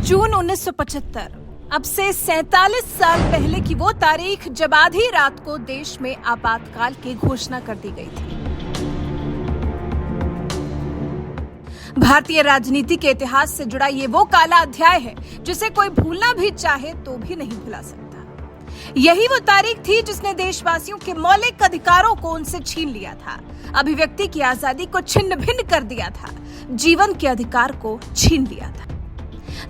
जून 1975 अब से 47 साल पहले की वो तारीख जब आधी रात को देश में आपातकाल की घोषणा कर दी गई थी। भारतीय राजनीति के इतिहास से जुड़ा ये वो काला अध्याय है जिसे कोई भूलना भी चाहे तो भी नहीं भुला सकता। यही वो तारीख थी जिसने देशवासियों के मौलिक अधिकारों को उनसे छीन लिया था, अभिव्यक्ति की आजादी को छिन्न भिन्न कर दिया था, जीवन के अधिकार को छीन लिया था।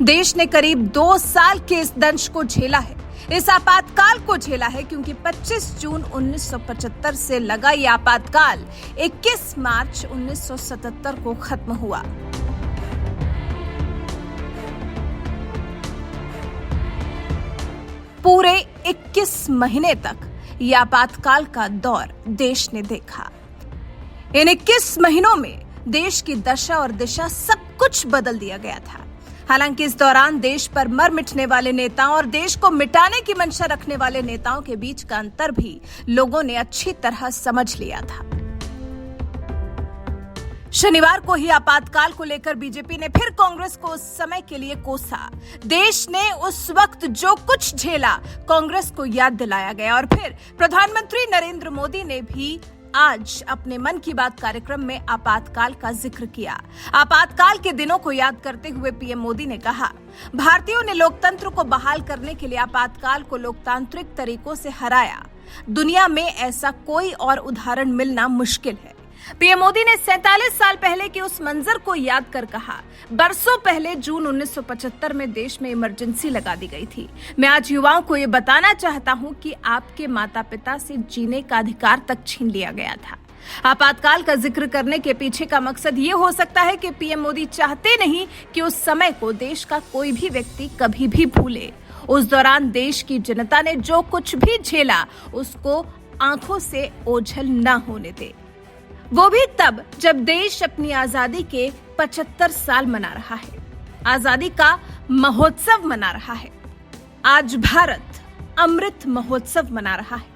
देश ने करीब 2 साल के इस दंश को झेला है, इस आपातकाल को झेला है, क्योंकि 25 जून 1975 से लगा ये आपातकाल 21 मार्च 1977 को खत्म हुआ। पूरे 21 महीने तक यह आपातकाल का दौर देश ने देखा। इन 21 महीनों में देश की दशा और दिशा सब कुछ बदल दिया गया था। हालांकि इस दौरान देश पर मर मिटने वाले नेताओं और देश को मिटाने की मंशा रखने वाले नेताओं के बीच का अंतर भी लोगों ने अच्छी तरह समझ लिया था। शनिवार को ही आपातकाल को लेकर बीजेपी ने फिर कांग्रेस को उस समय के लिए कोसा। देश ने उस वक्त जो कुछ झेला कांग्रेस को याद दिलाया गया और फिर प्रधानमंत्री नरेंद्र मोदी ने भी आज अपने मन की बात कार्यक्रम में आपातकाल का जिक्र किया। आपातकाल के दिनों को याद करते हुए पीएम मोदी ने कहा, भारतीयों ने लोकतंत्र को बहाल करने के लिए आपातकाल को लोकतांत्रिक तरीकों से हराया। दुनिया में ऐसा कोई और उदाहरण मिलना मुश्किल है। पीएम मोदी ने 47 साल पहले के उस मंजर को याद कर कहा, बरसों पहले जून 1975 में देश में इमरजेंसी लगा दी गई थी। मैं आज युवाओं को ये बताना चाहता हूं कि आपके माता पिता से जीने का अधिकार तक छीन लिया गया था। आपातकाल का जिक्र करने के पीछे का मकसद ये हो सकता है कि पीएम मोदी चाहते नहीं कि उस समय को देश का कोई भी व्यक्ति कभी भी भूले। उस दौरान देश की जनता ने जो कुछ भी झेला उसको आंखों से ओझल न होने दे, वो भी तब जब देश अपनी आजादी के 75 साल मना रहा है, आजादी का महोत्सव मना रहा है। आज भारत अमृत महोत्सव मना रहा है।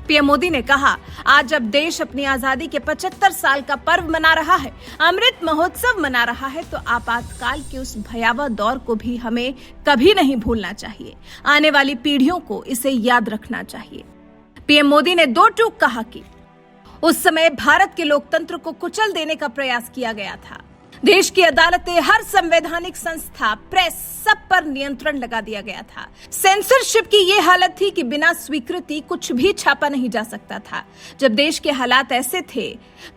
पीएम मोदी ने कहा, आज जब देश अपनी आजादी के 75 साल का पर्व मना रहा है, अमृत महोत्सव मना रहा है, तो आपातकाल के उस भयावह दौर को भी हमें कभी नहीं भूलना चाहिए। आने वाली पीढ़ियों को इसे याद रखना चाहिए। पीएम मोदी ने 2 टूक कहा कि उस समय भारत के लोकतंत्र को कुचल देने का प्रयास किया गया था। देश की अदालतें, हर संवैधानिक संस्था, प्रेस, सब पर नियंत्रण लगा दिया गया था। सेंसरशिप की ये हालत थी कि बिना स्वीकृति कुछ भी छापा नहीं जा सकता था। जब देश के हालात ऐसे थे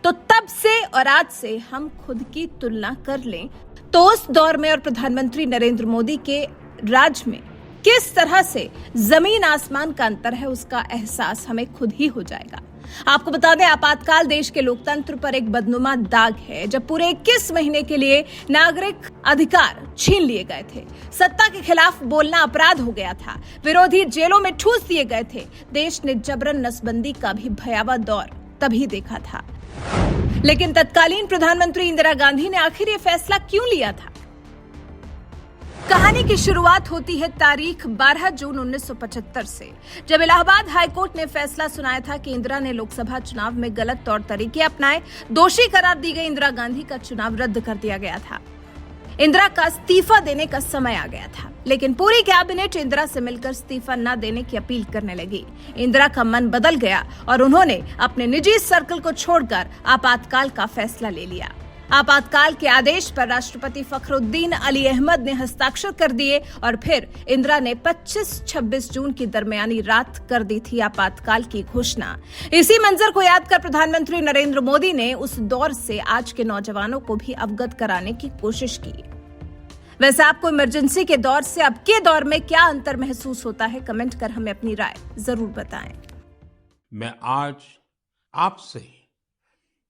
तो तब से और आज से हम खुद की तुलना कर लें तो उस दौर में और प्रधानमंत्री नरेंद्र मोदी के राज में किस तरह से जमीन आसमान का अंतर है, उसका एहसास हमें खुद ही हो जाएगा। आपको बता दें, आपातकाल देश के लोकतंत्र पर एक बदनुमा दाग है, जब पूरे 21 महीने के लिए नागरिक अधिकार छीन लिए गए थे। सत्ता के खिलाफ बोलना अपराध हो गया था। विरोधी जेलों में ठूस दिए गए थे। देश ने जबरन नसबंदी का भी भयावह दौर तभी देखा था। लेकिन तत्कालीन प्रधानमंत्री इंदिरा गांधी ने आखिर ये फैसला क्यों लिया था? कहानी की शुरुआत होती है तारीख 12 जून 1975 से, जब इलाहाबाद हाईकोर्ट ने फैसला सुनाया था कि इंदिरा ने लोकसभा चुनाव में गलत तौर तरीके अपनाए। दोषी करार दी गई इंदिरा गांधी का चुनाव रद्द कर दिया गया था। इंदिरा का इस्तीफा देने का समय आ गया था, लेकिन पूरी कैबिनेट इंदिरा से मिलकर इस्तीफा न देने की अपील करने लगी। इंदिरा का मन बदल गया और उन्होंने अपने निजी सर्कल को छोड़कर आपातकाल का फैसला ले लिया। आपातकाल के आदेश पर राष्ट्रपति फखरुद्दीन अली अहमद ने हस्ताक्षर कर दिए और फिर इंदिरा ने 25-26 जून की दरमियानी रात कर दी थी आपातकाल की घोषणा। इसी मंजर को याद कर प्रधानमंत्री नरेंद्र मोदी ने उस दौर से आज के नौजवानों को भी अवगत कराने की कोशिश की। वैसे आपको इमरजेंसी के दौर से अब के दौर में क्या अंतर महसूस होता है? कमेंट कर हमें अपनी राय जरूर बताएं। मैं आज आपसे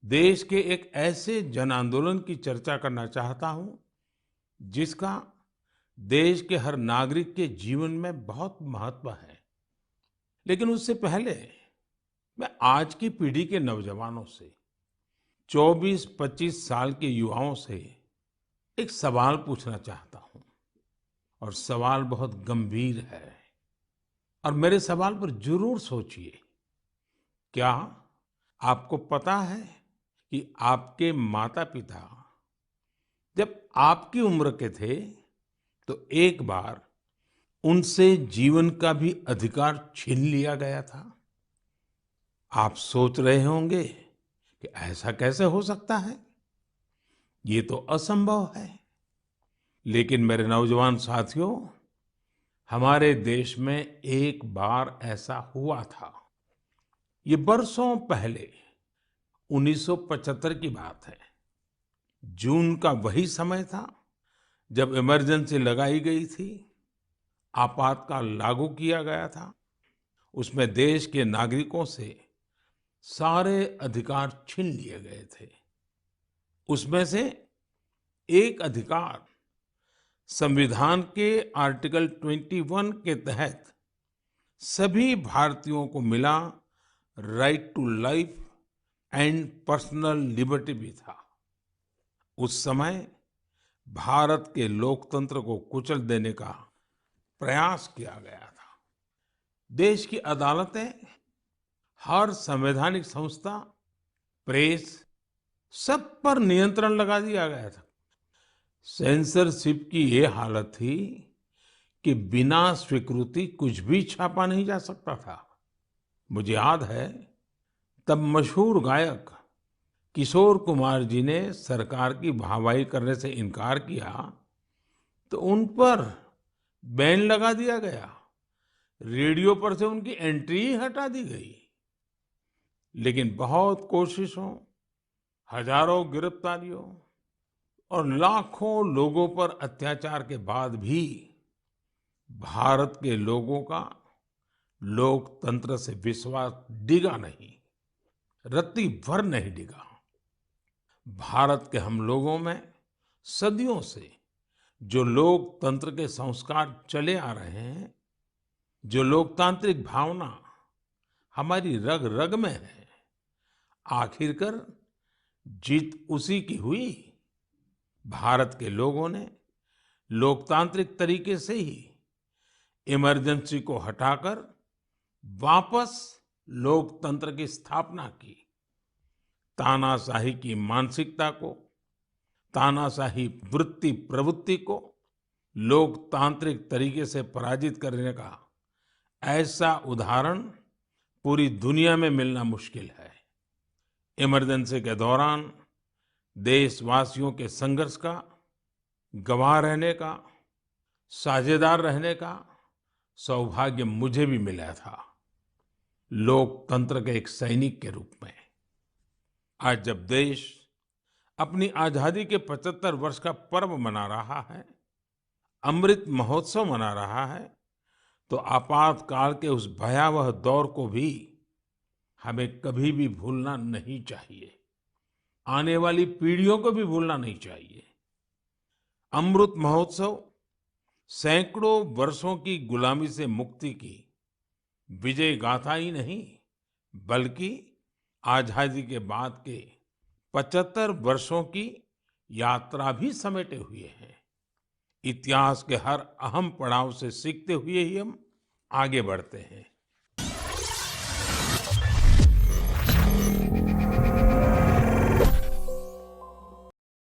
देश के एक ऐसे जन आंदोलन की चर्चा करना चाहता हूं जिसका देश के हर नागरिक के जीवन में बहुत महत्व है। लेकिन उससे पहले मैं आज की पीढ़ी के नौजवानों से, 24-25 साल के युवाओं से एक सवाल पूछना चाहता हूं। और सवाल बहुत गंभीर है और मेरे सवाल पर जरूर सोचिए। क्या आपको पता है कि आपके माता पिता जब आपकी उम्र के थे तो एक बार उनसे जीवन का भी अधिकार छीन लिया गया था। आप सोच रहे होंगे कि ऐसा कैसे हो सकता है? ये तो असंभव है। लेकिन मेरे नौजवान साथियों, हमारे देश में एक बार ऐसा हुआ था। ये बरसों पहले 1975 की बात है। जून का वही समय था जब इमरजेंसी लगाई गई थी, आपातकाल लागू किया गया था। उसमें देश के नागरिकों से सारे अधिकार छीन लिए गए थे। उसमें से एक अधिकार संविधान के आर्टिकल 21 के तहत सभी भारतीयों को मिला, right to life and personal liberty भी था। उस समय भारत के लोकतंत्र को कुचल देने का प्रयास किया गया था। देश की अदालतें, हर संवैधानिक संस्था, प्रेस, सब पर नियंत्रण लगा दिया गया था। सेंसरशिप की ये हालत थी कि बिना स्वीकृति कुछ भी छापा नहीं जा सकता था। मुझे याद है, तब मशहूर गायक किशोर कुमार जी ने सरकार की वाहवाही करने से इनकार किया तो उन पर बैन लगा दिया गया। रेडियो पर से उनकी एंट्री ही हटा दी गई। लेकिन बहुत कोशिशों, हजारों गिरफ्तारियों और लाखों लोगों पर अत्याचार के बाद भी भारत के लोगों का लोकतंत्र से विश्वास डिगा नहीं, रत्ती भर नहीं डिगा। भारत के हम लोगों में सदियों से जो लोकतंत्र के संस्कार चले आ रहे हैं, जो लोकतांत्रिक भावना हमारी रग रग में है, आखिरकार जीत उसी की हुई। भारत के लोगों ने लोकतांत्रिक तरीके से ही इमरजेंसी को हटाकर वापस लोकतंत्र की स्थापना की। तानाशाही की मानसिकता को, तानाशाही वृत्ति प्रवृत्ति को लोकतांत्रिक तरीके से पराजित करने का ऐसा उदाहरण पूरी दुनिया में मिलना मुश्किल है। इमरजेंसी के दौरान देशवासियों के संघर्ष का गवाह रहने का, साझेदार रहने का सौभाग्य मुझे भी मिला था, लोकतंत्र के एक सैनिक के रूप में। आज जब देश अपनी आजादी के 75 वर्ष का पर्व मना रहा है, अमृत महोत्सव मना रहा है, तो आपातकाल के उस भयावह दौर को भी हमें कभी भी भूलना नहीं चाहिए। आने वाली पीढ़ियों को भी भूलना नहीं चाहिए। अमृत महोत्सव सैकड़ों वर्षों की गुलामी से मुक्ति की विजय गाथा ही नहीं, बल्कि आजादी के बाद के 75 वर्षों की यात्रा भी समेटे हुए हैं। इतिहास के हर अहम पड़ाव से सीखते हुए ही हम आगे बढ़ते हैं।